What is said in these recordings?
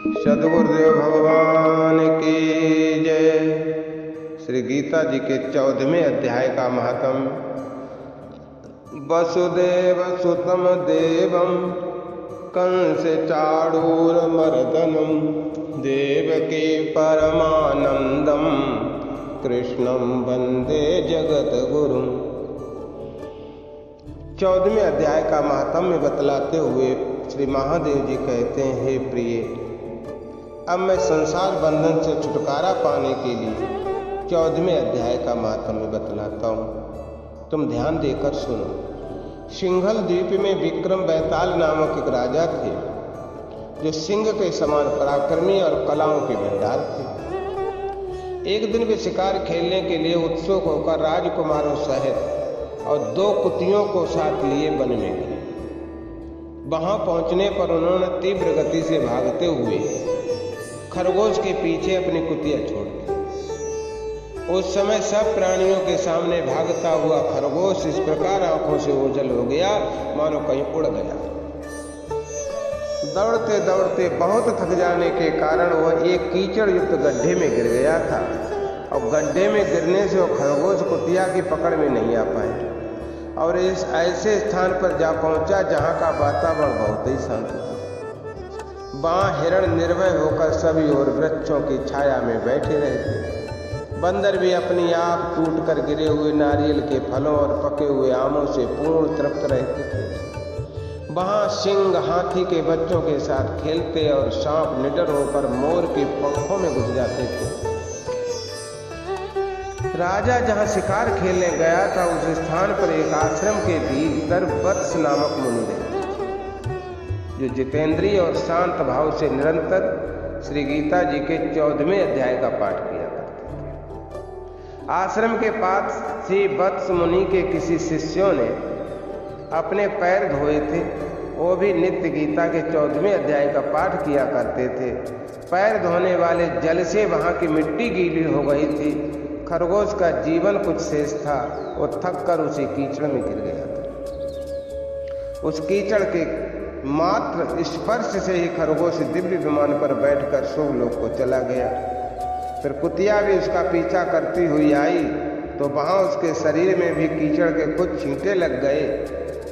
सद्गुरुदेव भगवान की जय। श्री गीता जी के 14वें अध्याय का महात्म्य। वसुदेव सुतम देवम कंस चाणूरमर्दनम देवकी परमानंदम कृष्णम वंदे जगद्गुरुम। 14वें अध्याय का महात्म्य बतलाते हुए श्री महादेव जी कहते हैं, हे प्रिय, अब मैं संसार बंधन से छुटकारा पाने के लिए 14वें अध्याय का महात्म्य बतलाता हूँ। तुम ध्यान देकर सुनो। सिंघल द्वीप में विक्रम बैताल नामक एक राजा थे, जो सिंह के समान पराक्रमी और कलाओं के भंडार थे। एक दिन वे शिकार खेलने के लिए उत्सुक होकर राजकुमारों सहित और 2 कुतियों को साथ लिए वन में गए। वहां पहुंचने पर उन्होंने तीव्र गति से भागते हुए खरगोश के पीछे अपनी कुतिया छोड़ दी। उस समय सब प्राणियों के सामने भागता हुआ खरगोश इस प्रकार आंखों से ओझल हो गया मानो कहीं उड़ गया। दौड़ते दौड़ते बहुत थक जाने के कारण वह एक कीचड़ युक्त गड्ढे में गिर गया था, और गड्ढे में गिरने से वो खरगोश कुतिया की पकड़ में नहीं आ पाए और इस ऐसे स्थान पर जा पहुंचा जहां का वातावरण बहुत ही शांत था। वहां हिरण निर्भय होकर सभी ओर वृक्षों की छाया में बैठे रहते। बंदर भी अपनी आप टूटकर गिरे हुए नारियल के फलों और पके हुए आमों से पूर्ण तृप्त रहते थे। वहां सिंह हाथी के बच्चों के साथ खेलते और सांप निडर होकर मोर के पंखों में घुस जाते थे। राजा जहां शिकार खेलने गया था, उस स्थान पर एक आश्रम के भीतर वत्स नामक मुनि रहते, जो जितेंद्रिय और शांत भाव से निरंतर श्री गीता जी के 14वें अध्याय का पाठ किया करते थे। आश्रम के पास से वत्स मुनि के किसी शिष्यों ने अपने पैर धोए थे। वो भी नित्य गीता के 14वें अध्याय का पाठ किया करते थे। पैर धोने वाले जल से वहां की मिट्टी गीली हो गई थी। खरगोश का जीवन कुछ शेष था, वो थक कर उसी कीचड़ में गिर गया था। उस कीचड़ के मात्र स्पर्श से ही खरगोश दिव्य विमान पर बैठकर स्वर्गलोक को चला गया। फिर कुतिया भी उसका पीछा करती हुई आई, तो वहां उसके शरीर में भी कीचड़ के कुछ छींटे लग गए,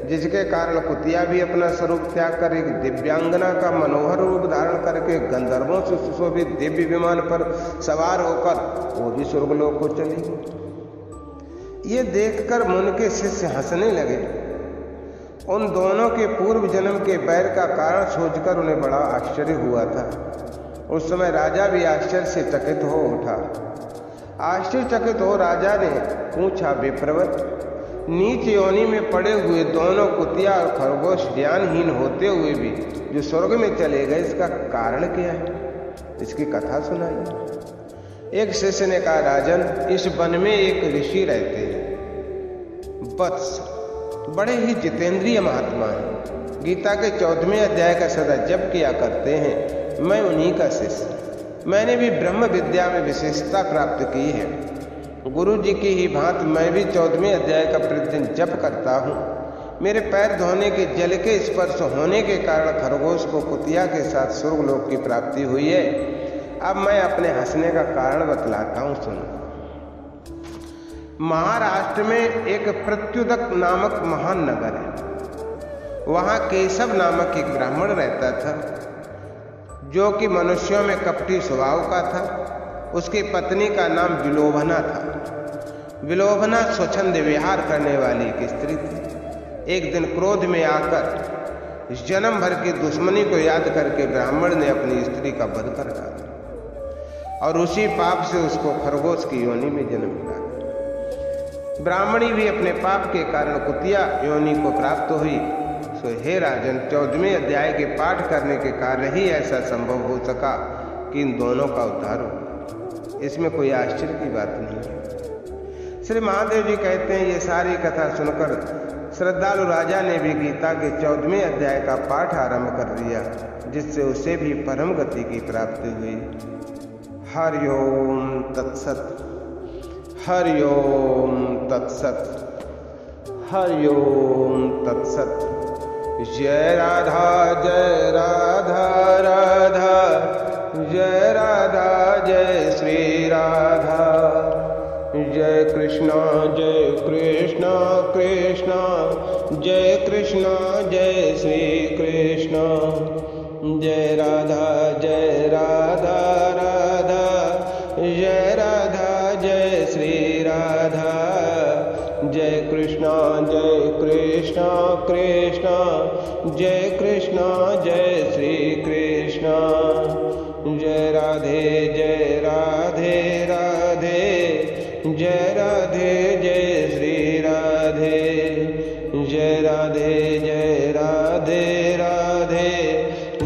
जिसके कारण कुतिया भी अपना स्वरूप त्याग कर एक दिव्यांगना का मनोहर रूप धारण करके गंधर्वों से सुशोभित दिव्य विमान पर सवार होकर वो भी स्वर्गलोक को चली गई। ये देखकर मुनि के शिष्य हंसने लगे। उन दोनों के पूर्व जन्म के बैर का कारण सोचकर उन्हें बड़ा आश्चर्य हुआ था। उस समय राजा भी आश्चर्य से चकित हो उठा। आश्चर्यचकित हो राजा ने पूछा, विप्रवर, नीच योनि में पड़े हुए दोनों कुतिया और खरगोश ज्ञानहीन होते हुए भी जो स्वर्ग में चले गए, इसका कारण क्या है? इसकी कथा सुनाइए। एक शिष्य ने कहा, राजन, इस वन में एक ऋषि रहते हैं, वत्स, बड़े ही जितेंद्रिय महात्मा हैं। गीता के 14वें अध्याय का सदा जप किया करते हैं। मैं उन्हीं का शिष्य। मैंने भी ब्रह्म विद्या में विशेषता प्राप्त की है। गुरु जी की ही भांति मैं भी 14वें अध्याय का प्रतिदिन जप करता हूँ। मेरे पैर धोने के जल के स्पर्श होने के कारण खरगोश को कुतिया के साथ स्वर्गलोक की प्राप्ति हुई है। अब मैं अपने हंसने का कारण बतलाता हूँ, सुनो। महाराष्ट्र में एक प्रत्युदक नामक महान नगर है। वहां केशव नामक एक ब्राह्मण रहता था, जो कि मनुष्यों में कपटी स्वभाव का था। उसकी पत्नी का नाम विलोभना था। विलोभना स्वच्छंद विहार करने वाली एक स्त्री थी। एक दिन क्रोध में आकर जन्म भर की दुश्मनी को याद करके ब्राह्मण ने अपनी स्त्री का वध कर डाला और उसी पाप से उसको खरगोश की योनि में जन्म मिला। ब्राह्मणी भी अपने पाप के कारण कुतिया योनि को प्राप्त हुई। सो हे राजन, 14वें अध्याय के पाठ करने के कारण ही ऐसा संभव हो सका कि इन दोनों का उद्धार हो। इसमें कोई आश्चर्य की बात नहीं है। श्री महादेव जी कहते हैं, ये सारी कथा सुनकर श्रद्धालु राजा ने भी गीता के 14वें अध्याय का पाठ आरंभ कर दिया, जिससे उसे भी परम गति की प्राप्ति हुई। हरि ओम तत्सत। हरि ओम तत्सत। हरि ओम तत्सत। जय राधा राधा कृष्ण कृष्ण जय कृष्ण जय श्री कृष्ण। जय राधा राधा जय राधा जय श्री राधा। जय कृष्ण कृष्ण जय कृष्ण जय श्री कृष्ण। जय राधे राधे जय राधे जय श्री राधे। जय राधे राधे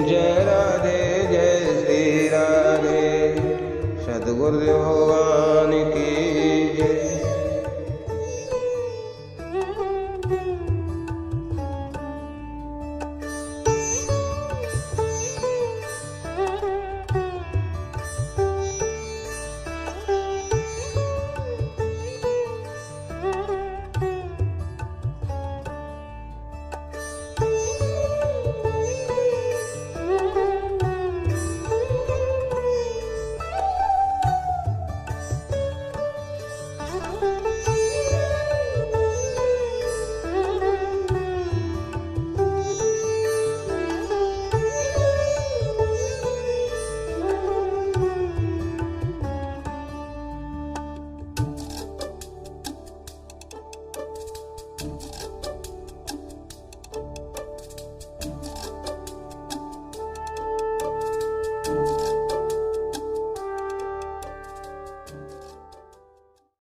जय राधे जय श्री राधे। सद्गुरुदेव भगवान